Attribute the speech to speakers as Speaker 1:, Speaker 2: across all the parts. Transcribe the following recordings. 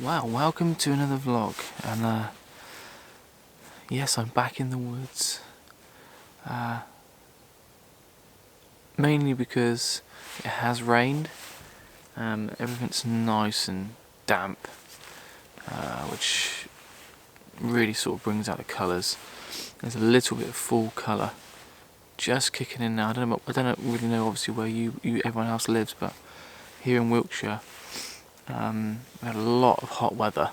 Speaker 1: Wow, welcome to another vlog, and yes, I'm back in the woods, mainly because it has rained. Everything's nice and damp, which really sort of brings out the colours. There's a little bit of fall colour just kicking in now. I don't really know obviously where everyone else lives, but here in Wiltshire we had a lot of hot weather,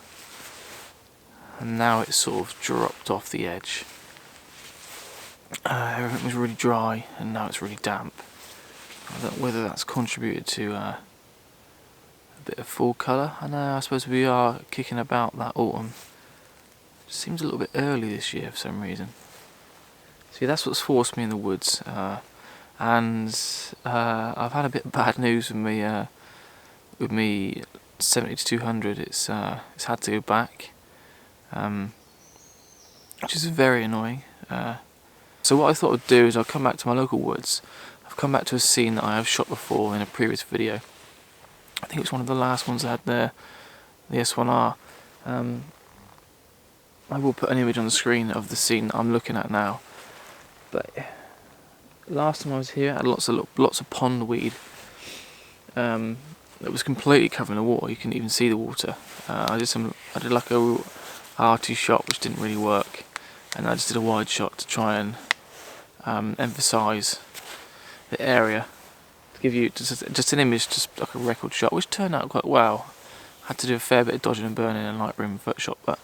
Speaker 1: and now it's sort of dropped off the edge. Everything was really dry and now it's really damp. I don't know whether that's contributed to a bit of fall colour. I suppose we are kicking about that autumn. It seems a little bit early this year for some reason. See, that's what's forced me in the woods, and I've had a bit of bad news with me 70-200. It's had to go back, which is very annoying. So what I thought I'd do is I'll come back to my local woods. I've come back to a scene that I have shot before in a previous video. I think it was one of the last ones I had there, the A7R. I will put an image on the screen of the scene that I'm looking at now. But last time I was here, I had lots of pondweed. It was completely covering the water. You couldn't even see the water. I did like a R2 shot, which didn't really work, and I just did a wide shot to try and emphasise the area, to give you just an image, just like a record shot, which turned out quite well. Had to do a fair bit of dodging and burning in Lightroom Photoshop, but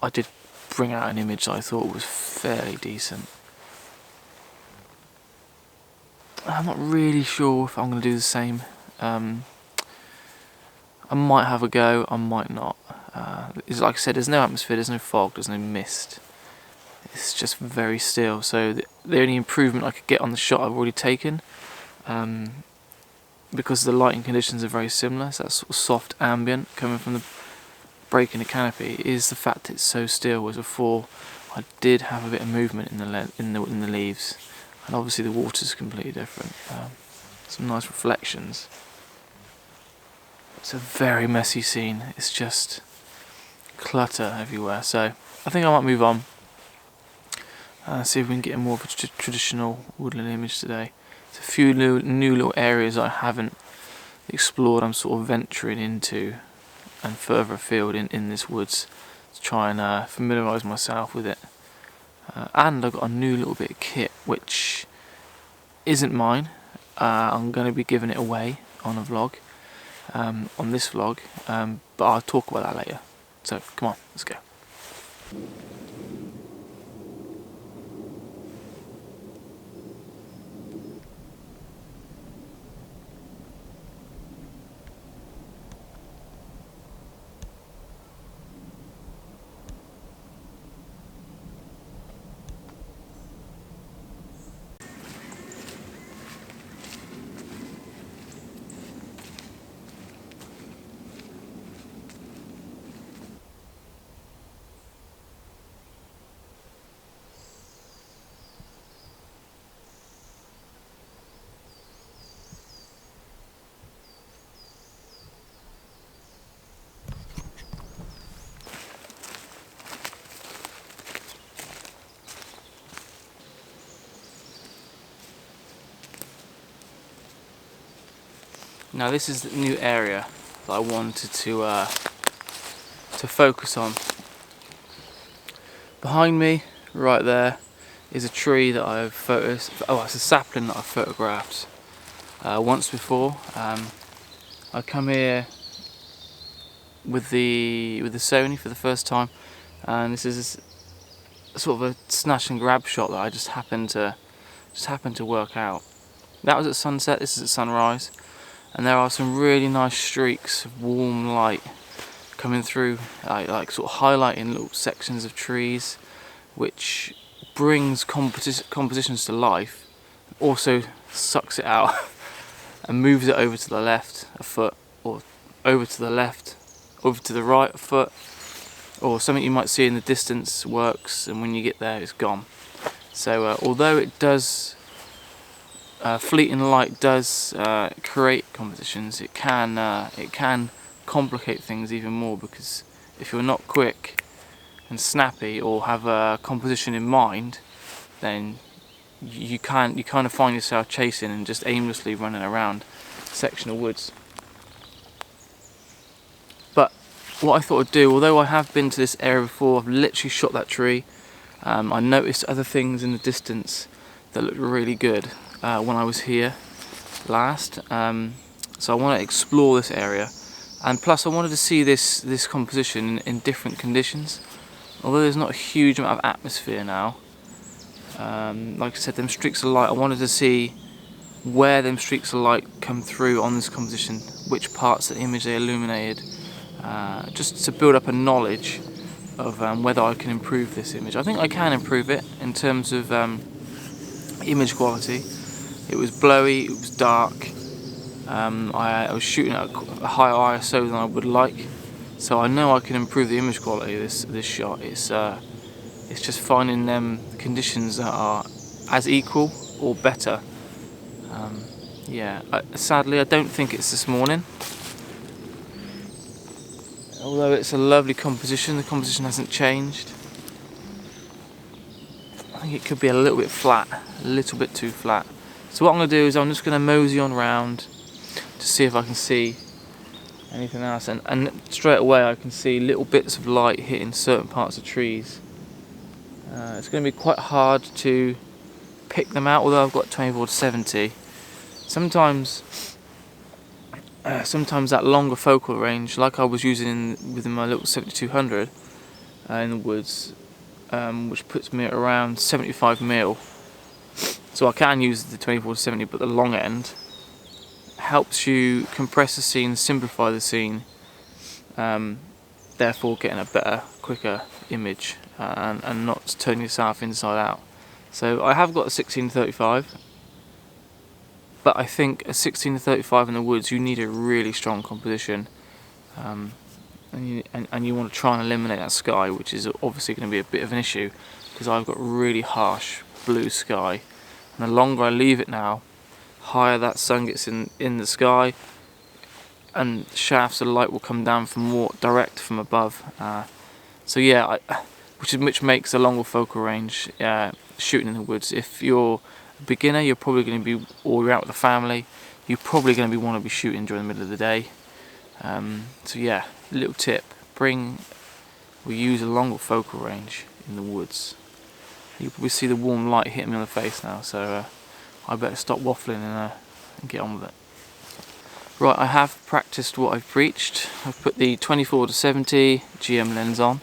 Speaker 1: I did bring out an image that I thought was fairly decent. I'm not really sure if I'm going to do the same. I might have a go, I might not. It's like I said, there's no atmosphere, there's no fog, there's no mist. It's just very still, so the only improvement I could get on the shot I've already taken, because the lighting conditions are very similar, so that sort of soft ambient coming from the break in the canopy, is the fact that it's so still. Whereas before I did have a bit of movement in the leaves, and obviously the water's completely different. Some nice reflections. It's a very messy scene. It's just clutter everywhere. So I think I might move on. See if we can get a more of a traditional woodland image today. There's a few new little areas I haven't explored. I'm sort of venturing into and further afield in this woods to try and familiarise myself with it. And I've got a new little bit of kit which isn't mine. I'm going to be giving it away on a vlog, on this vlog, but I'll talk about that later. So come on, let's go. Now this is the new area that I wanted to focus on. Behind me, right there, is a tree that I've it's a sapling that I've photographed once before. I come here with the Sony for the first time, and this is sort of a snatch and grab shot that I just happened to work out. That was at sunset. This is at sunrise. And there are some really nice streaks of warm light coming through, like sort of highlighting little sections of trees, which brings compositions to life, also sucks it out and moves it over to the left a foot, or over to the left, over to the right a foot, or something you might see in the distance works, and when you get there it's gone. So although it does fleeting light does create compositions, it can complicate things even more, because if you're not quick and snappy or have a composition in mind, then you kind of find yourself chasing and just aimlessly running around a section of woods. But what I thought I'd do, although I have been to this area before, I've literally shot that tree, I noticed other things in the distance that looked really good when I was here last. So I want to explore this area, and plus I wanted to see this composition in different conditions. Although there's not a huge amount of atmosphere now, like I said, them streaks of light, I wanted to see where them streaks of light come through on this composition, which parts of the image they illuminated, just to build up a knowledge of whether I can improve this image. I think I can improve it in terms of image quality. It was blowy, it was dark, I was shooting at a higher ISO than I would like, so I know I can improve the image quality of this shot. It's just finding them conditions that are as equal or better. Yeah, sadly I don't think it's this morning. Although it's a lovely composition, the composition hasn't changed. I think it could be a little bit flat, a little bit too flat. So what I'm going to do is I'm just going to mosey on round to see if I can see anything else. And straight away I can see little bits of light hitting certain parts of trees. It's going to be quite hard to pick them out, although I've got 24-70. Sometimes that longer focal range, like I was using within my little 7200 in the woods, which puts me at around 75mm. So I can use the 24-70, but the long end helps you compress the scene, simplify the scene, therefore getting a better, quicker image, and not turning yourself inside out. So I have got a 16-35. But I think a 16-35 in the woods, you need a really strong composition, and you want to try and eliminate that sky, which is obviously going to be a bit of an issue because I've got really harsh blue sky, and the longer I leave it now, higher that sun gets in the sky, and shafts of light will come down from more direct from above. So yeah, which makes a longer focal range shooting in the woods. If you're beginner, you're probably going to be, or you're out with the family, you're probably going to want to be shooting during the middle of the day. So yeah, little tip: we use a longer focal range in the woods. You probably see the warm light hitting me on the face now, so I better stop waffling and get on with it. Right, I have practiced what I've preached. I've put the 24-70 GM lens on,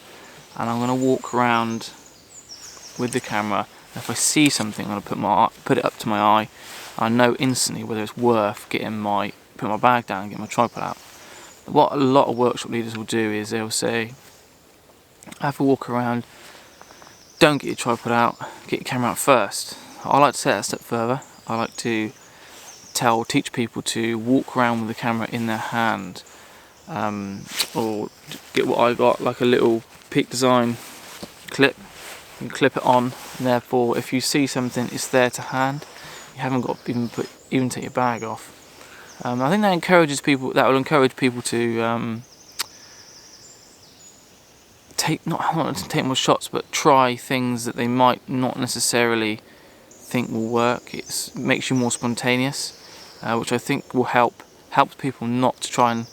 Speaker 1: and I'm going to walk around with the camera. If I see something, I'm going to put it up to my eye. I know instantly whether it's worth put my bag down and get my tripod out. What a lot of workshop leaders will do is they'll say, have a walk around, don't get your tripod out, get your camera out first. I like to take that a step further. I like to teach people to walk around with the camera in their hand, or get what I got, like a little Peak Design clip. You can clip it on, and therefore if you see something, it's there to hand. You haven't got to even take your bag off. I think that encourages people. That will encourage people to not to take more shots, but try things that they might not necessarily think will work. It makes you more spontaneous, which I think will help people not to try and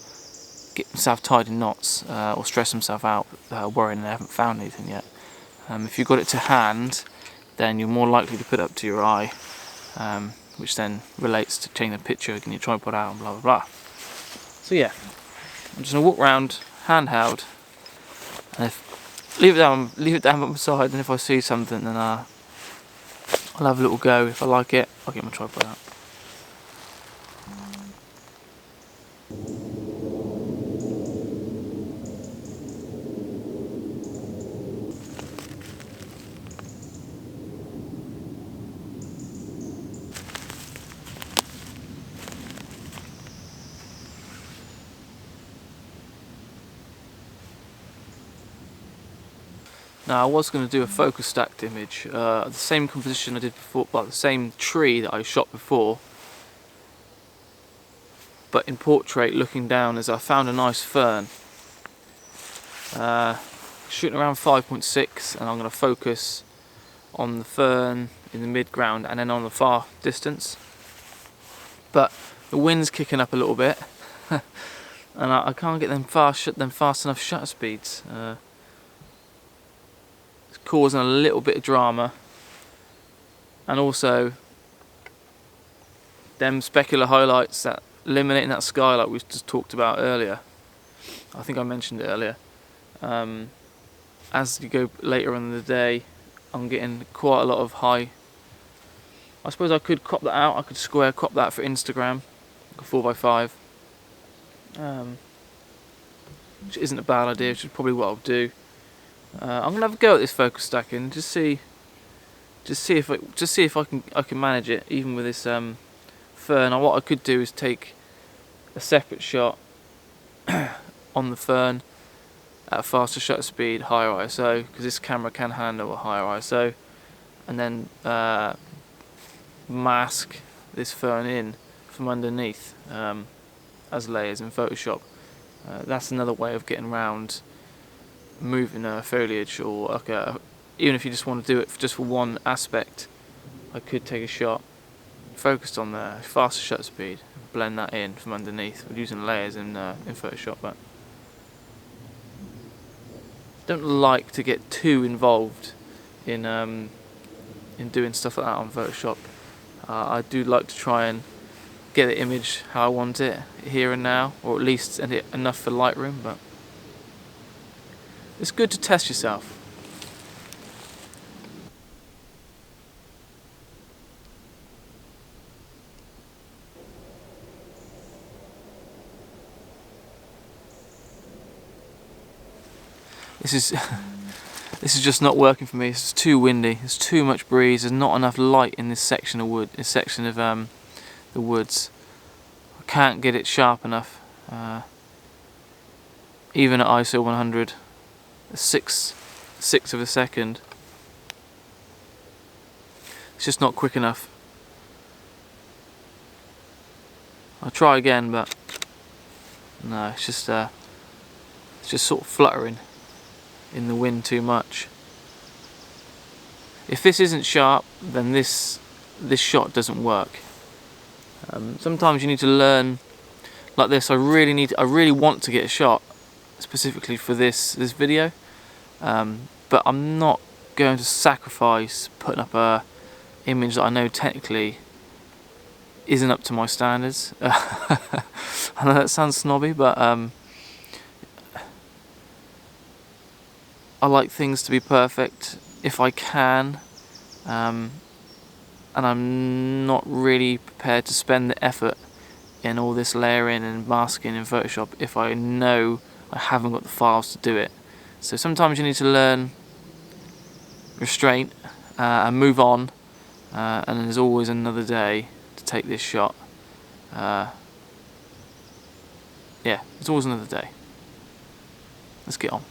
Speaker 1: get themselves tied in knots or stress themselves out worrying they haven't found anything yet. If you've got it to hand, then you're more likely to put it up to your eye, which then relates to taking the picture, getting your tripod out, and blah blah blah. So yeah, I'm just gonna walk around handheld, and leave it down by my side, and if I see something, then I'll have a little go. If I like it, I'll get my tripod out. Now I was going to do a focus stacked image, the same composition I did before, well the same tree that I shot before, but in portrait looking down, is I found a nice fern. Shooting around 5.6, and I'm going to focus on the fern in the mid-ground and then on the far distance. But the wind's kicking up a little bit and I can't get them fast enough shutter speeds. It's causing a little bit of drama, and also them specular highlights that eliminating that sky like we just talked about earlier. I think I mentioned it earlier. As you go later on in the day, I'm getting quite a lot of high. I suppose I could crop that out. I could square crop that for Instagram, like a 4x5, which isn't a bad idea. Which is probably what I'll do. I'm gonna have a go at this focus stacking. Just see if I can manage it even with this fern. Now what I could do is take a separate shot on the fern at a faster shutter speed, higher ISO, because this camera can handle a higher ISO, and then mask this fern in from underneath as layers in Photoshop. That's another way of getting around moving foliage, or like even if you just want to do it just for one aspect, I could take a shot focused on the faster shutter speed, blend that in from underneath using layers in Photoshop. But don't like to get too involved in doing stuff like that on Photoshop. I do like to try and get the image how I want it here and now, or at least enough for Lightroom, but it's good to test yourself. This is just not working for me. It's too windy. There's too much breeze. There's not enough light in this section of wood. This section of the woods. I can't get it sharp enough. Even at ISO 100, six of a second. It's just not quick enough. I'll try again, but no. It's just sort of fluttering in the wind too much. If this isn't sharp, then this shot doesn't work. Sometimes you need to learn like this. I really want to get a shot specifically for this video, but I'm not going to sacrifice putting up a image that I know technically isn't up to my standards. I know that sounds snobby, but I like things to be perfect if I can, and I'm not really prepared to spend the effort in all this layering and masking in Photoshop if I know I haven't got the files to do it. So sometimes you need to learn restraint and move on, and there's always another day to take this shot. Yeah, there's always another day. Let's get on.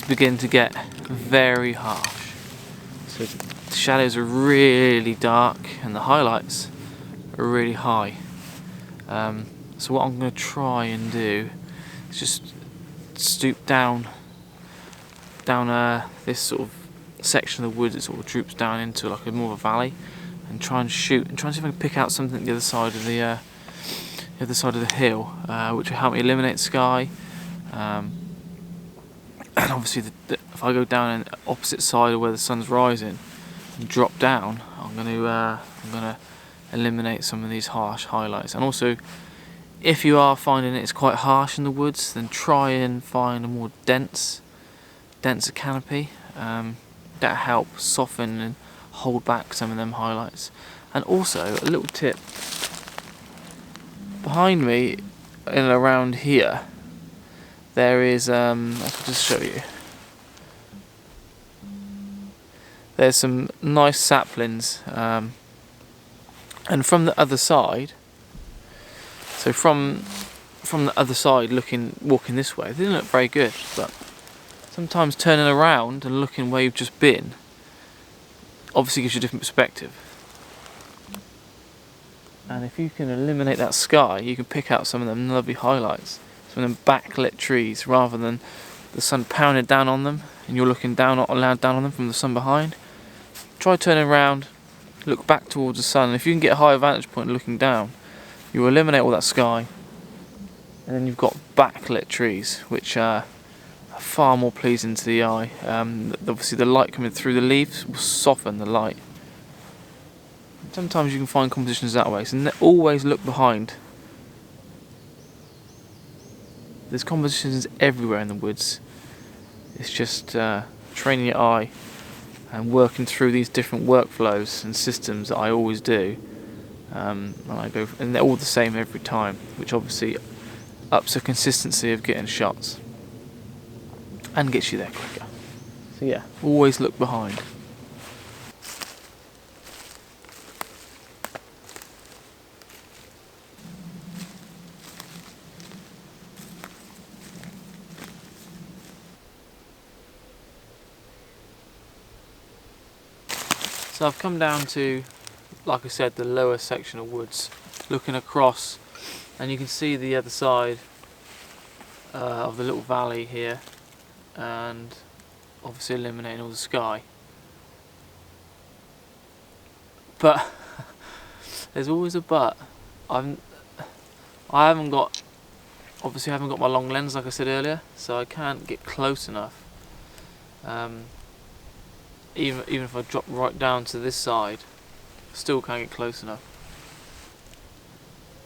Speaker 1: Begin to get very harsh, so the shadows are really dark and the highlights are really high. So what I'm going to try and do is just stoop down this sort of section of the wood that sort of droops down into like more of a valley, and try and shoot and try and see if I can pick out something at the other side of the hill, which will help me eliminate sky. And obviously, if I go down on the opposite side of where the sun's rising and drop down, I'm going to eliminate some of these harsh highlights. And also, if you are finding it's quite harsh in the woods, then try and find a more denser canopy. That'll help soften and hold back some of them highlights. And also, a little tip: behind me and around here, there is, I can just show you. There's some nice saplings, and from the other side. So from the other side, walking this way, they didn't look very good. But sometimes turning around and looking where you've just been, obviously gives you a different perspective. And if you can eliminate that sky, you can pick out some of them lovely highlights, some of them backlit trees, rather than the sun pounding down on them and you're looking down on them from the sun behind. Try turning around, look back towards the sun, and if you can get a higher vantage point looking down, you eliminate all that sky, and then you've got backlit trees, which are far more pleasing to the eye. Obviously the light coming through the leaves will soften the light. Sometimes you can find compositions that way, so always look behind. There's compositions everywhere in the woods. It's just training your eye and working through these different workflows and systems that I always do. And they're all the same every time, which obviously ups the consistency of getting shots and gets you there quicker. So yeah, always look behind. So I've come down to, like I said, the lower section of woods, looking across, and you can see the other side of the little valley here, and obviously eliminating all the sky. But there's always a but. I haven't got my long lens like I said earlier, so I can't get close enough. Even if I drop right down to this side, still can't get close enough.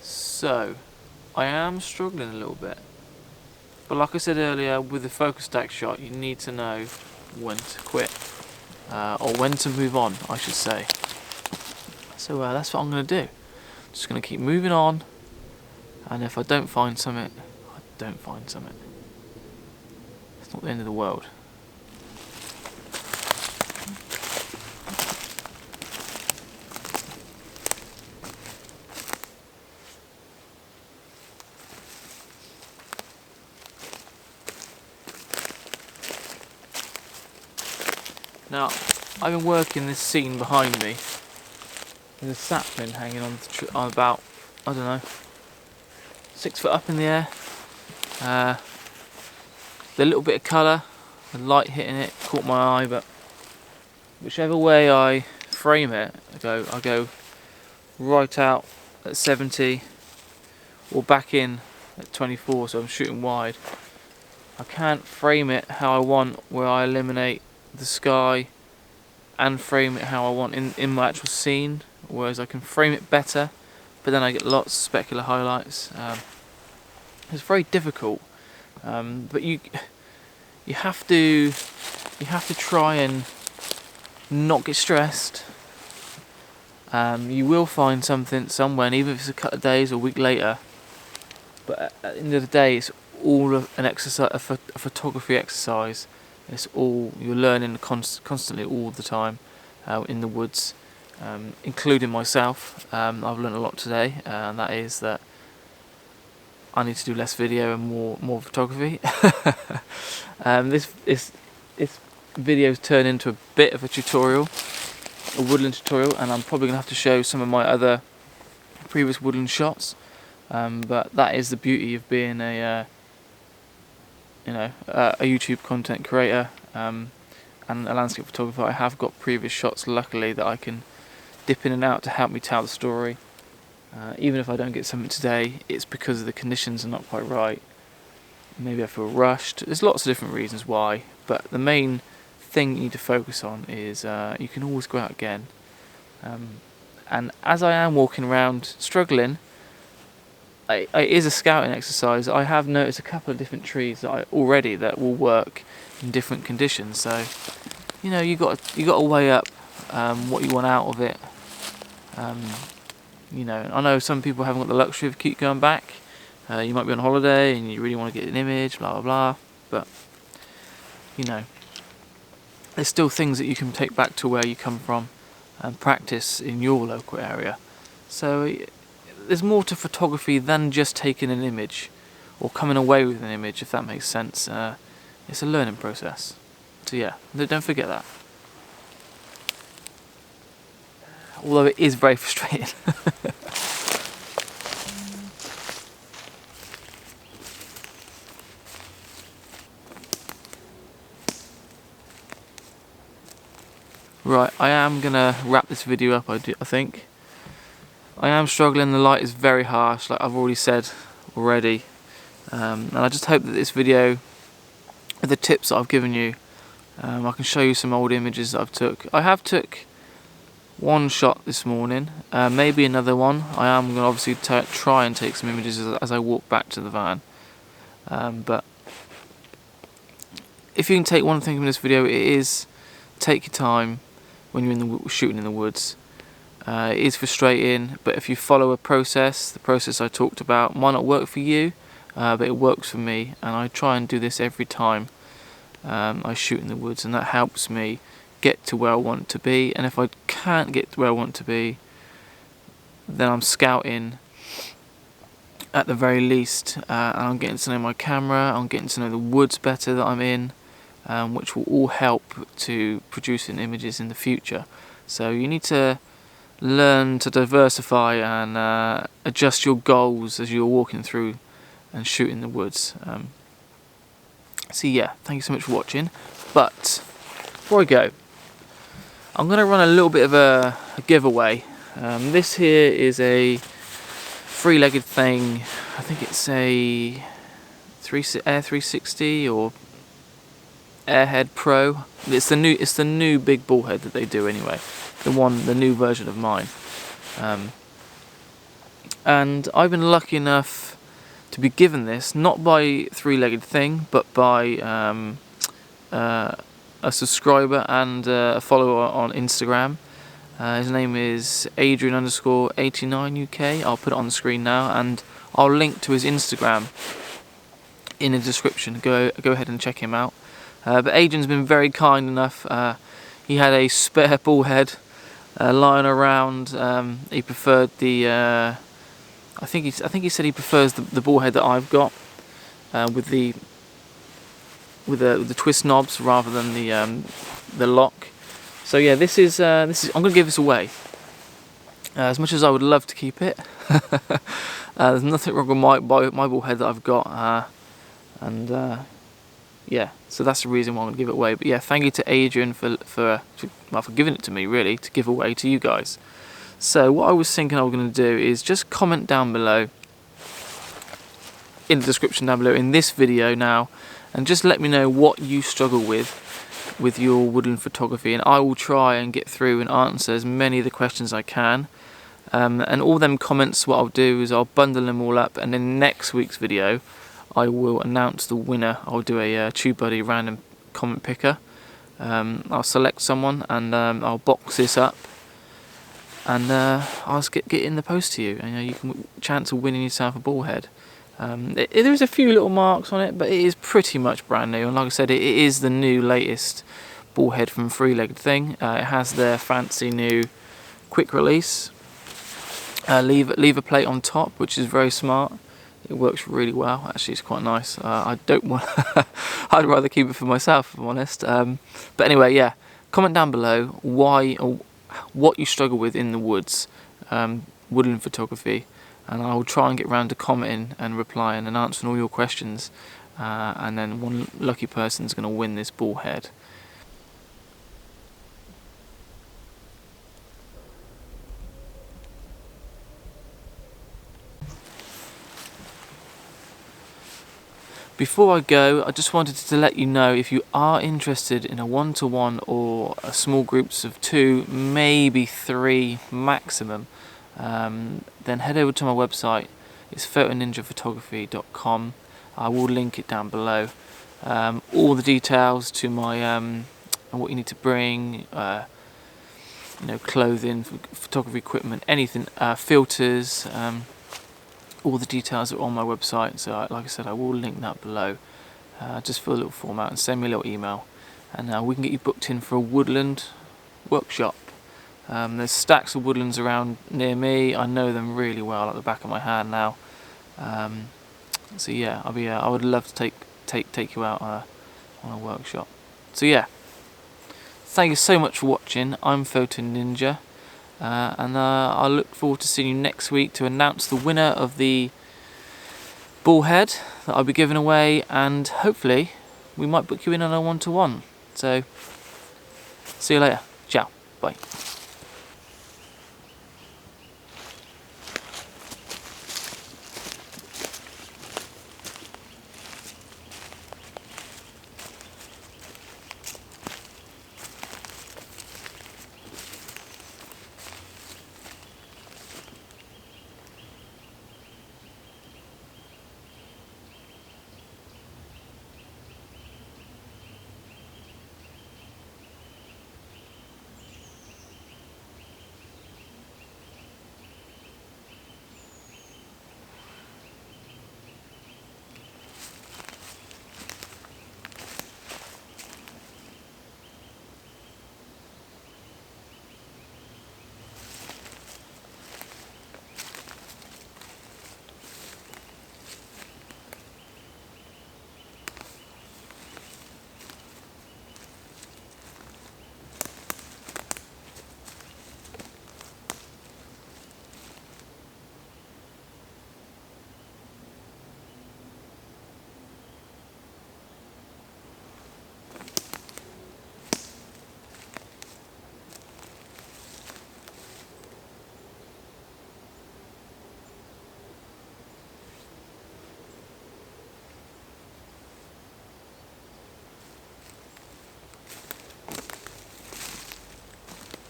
Speaker 1: So I am struggling a little bit. But like I said earlier, with the focus stack shot, you need to know when to quit, or when to move on, I should say. So that's what I'm going to do. Just going to keep moving on, and if I don't find something, I don't find something. It's not the end of the world. Now, I've been working this scene behind me. There's a sapling hanging on about, I don't know, 6 foot up in the air. The little bit of colour, the light hitting it caught my eye, but whichever way I frame it, I go right out at 70 or back in at 24, so I'm shooting wide. I can't frame it how I want, where I eliminate the sky and frame it how I want in my actual scene, whereas I can frame it better, but then I get lots of specular highlights. It's very difficult, but you have to try and not get stressed. You will find something somewhere, and even if it's a couple of days or a week later, but at the end of the day, it's all an exercise, a photography exercise. It's all you're learning constantly all the time in the woods, including myself. I've learned a lot today, and that is that I need to do less video and more photography. This video's turned into a bit of a tutorial, a woodland tutorial, and I'm probably gonna have to show some of my other previous woodland shots. But that is the beauty of being a YouTube content creator and a landscape photographer. I have got previous shots, luckily, that I can dip in and out to help me tell the story. Even if I don't get something today, it's because the conditions are not quite right. Maybe I feel rushed. There's lots of different reasons why, but the main thing you need to focus on is you can always go out again. And as I am walking around struggling, it is a scouting exercise. I have noticed a couple of different trees that will work in different conditions. So, you got to weigh up what you want out of it. I know some people haven't got the luxury of keep going back. You might be on holiday and you really want to get an image, blah blah blah. But there's still things that you can take back to where you come from and practice in your local area. So there's more to photography than just taking an image or coming away with an image, if that makes sense. It's a learning process. So yeah, don't forget that. although it is very frustrating. Right, I am gonna wrap this video up. I think I am struggling. The light is very harsh, like I've already said already, and I just hope that this video, with the tips that I've given you, I can show you some old images that I've took. I have took one shot this morning, maybe another one. I am gonna obviously try and take some images as I walk back to the van. But if you can take one thing from this video, it is take your time when you're shooting in the woods. It is frustrating, but if you follow a process, the process I talked about might not work for you, but it works for me, and I try and do this every time I shoot in the woods, and that helps me get to where I want to be. And if I can't get to where I want to be, then I'm scouting at the very least, and I'm getting to know my camera, I'm getting to know the woods better that I'm in, which will all help to producing images in the future. So you need to learn to diversify and adjust your goals as you're walking through and shooting the woods. So yeah, thank you so much for watching. But before I go, I'm going to run a little bit of a giveaway. This here is a three-legged thing. I think it's a Air 360 or Airhead Pro. It's the new big ball head that they do anyway. The new version of mine. And I've been lucky enough to be given this, not by Three-Legged Thing, but by a subscriber and a follower on Instagram. His name is Adrian_89 UK. I'll put it on the screen now, and I'll link to his Instagram in the description. Go ahead and check him out. But Adrian's been very kind enough. He had a spare ball head lying around. He preferred the. I think he said he prefers the ball head that I've got with the twist knobs rather than the lock. So yeah, this is I'm gonna give this away. As much as I would love to keep it, there's nothing wrong with my ball head that I've got, and yeah, so that's the reason why I'm gonna give it away. But yeah, thank you to Adrian for giving it to me, really, to give away to you guys. So what I was thinking I was going to do is just comment down below, in the description down below, in this video now, and just let me know what you struggle with your woodland photography, and I will try and get through and answer as many of the questions I can. And all them comments, what I'll do is I'll bundle them all up, and in next week's video I will announce the winner. I'll do a TubeBuddy random comment picker. I'll select someone, and I'll box this up, and I'll just get in the post to you, and you can chance of winning yourself a ball head. There's a few little marks on it, but it is pretty much brand new, and like I said, it is the new latest ball head from Three-Legged Thing. It has their fancy new quick release lever plate on top, which is very smart. It works really well. Actually, it's quite nice. I don't want. I'd rather keep it for myself, if I'm honest. But anyway, yeah. Comment down below what you struggle with in the woods, woodland photography, and I will try and get round to commenting and replying and answering all your questions. And then one lucky person is going to win this ball head. Before I go, I just wanted to let you know, if you are interested in a one-to-one or a small groups of 2, maybe 3 maximum, then head over to my website. It's photoninjaphotography.com. I will link it down below. All the details to my what you need to bring, clothing, photography equipment, anything, filters. All the details are on my website, so like I said, I will link that below. Just fill a little form out and send me a little email, and we can get you booked in for a woodland workshop. There's stacks of woodlands around near me. I know them really well, at the back of my hand now. So yeah, I would love to take you out on a workshop. So yeah, thank you so much for watching. I'm Photoninja, I look forward to seeing you next week to announce the winner of the ball head that I'll be giving away, and hopefully we might book you in on a one-to-one. So see you later. Ciao. Bye.